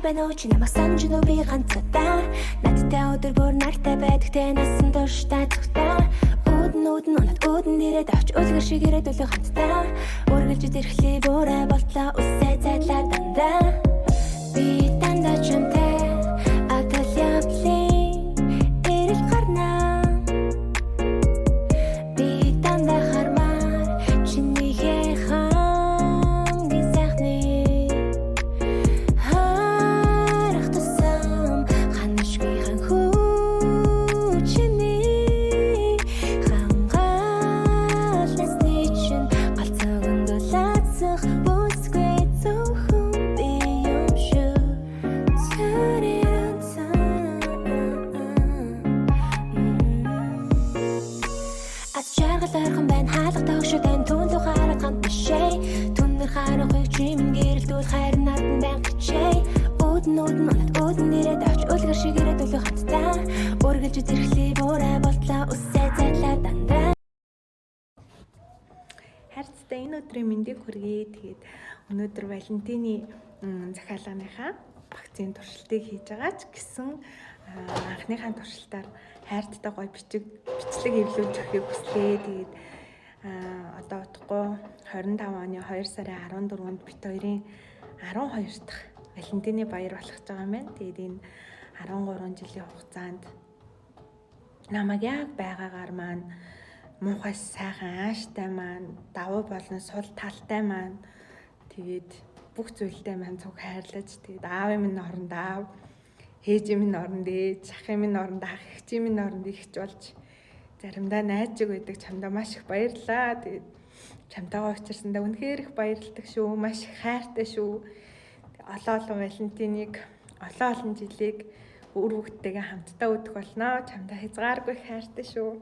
байна уу чи намайг санаж нү би ганцудаа надтай өдөр бүр нартай байдаг те насан турштай цогтой үүдэн унаад үүдэн дээрээ давч үлгэр шиг ирээд үлээ хамтдаа үргэлж зэрхлээ бүрээ болтлоо үсээ зайлаа дандаа би дандаа чамтай атал явлын эрэл гарнаа би дандаа хармаар чинийхээ хамгийн сайхны харах тусам ханашгүй ханхүү чиний хамгаалсны чинь галзуу гүндүүлээсэх бүсгүй зөвхөн би юм шүү Аз жаргал ойрхон байна хаалга тогшоо тань түн тухаараа гамт бишээ түнэр харахыг чимэн гэрэлдүүл хайр надан байн гिचээ үүдэн унаад үүдэн дээрээ давч үлгэр шиг ирээд үлээ хамтдаа үргэлж зэрхлээ бүрээ болтлоо үсээ зайлаа дандаа Хайрцтай энэ өдрийн мэндийг хүргэе. Тэгээд өнөөдөр Валентины захиалганыхаа багцын туршилтыг хийж байгаа ч гэсэн анхныхаа туршилтаар хайрцтай гоё бичлэг эвлүүлж өгөхийг хүслээ. Тэгээд одоо утгагүй 25 оны 2 сарын 14-нд бит хоёрын 12 дахь Валентины баяр болох гэж байгаа юм байна. Тэгээд энэ 13 жилийн хугацаанд намайг яг байгаагаар маань муухай сайхан ааштай маань давуу болон сул талтай маань тэгээд бүх зүйлтэй маань зүг хайрлаж тэгээд аавын минь оронд аав ээжийн минь оронд ээж ахын минь оронд ах эгчийн минь оронд ихч болж заримдаа найзжиг байдаг чамдаа маш их баярлаа тэгээд чамтайгаа уулзсандаа үнэхээр их баярлалдаг шүү маш их хайртай шүү олон Валентиныг олон жилийг үр хүүхдтэйгээ хамтдаа өдөх болно чамдаа хязгааргүй хайртай шүү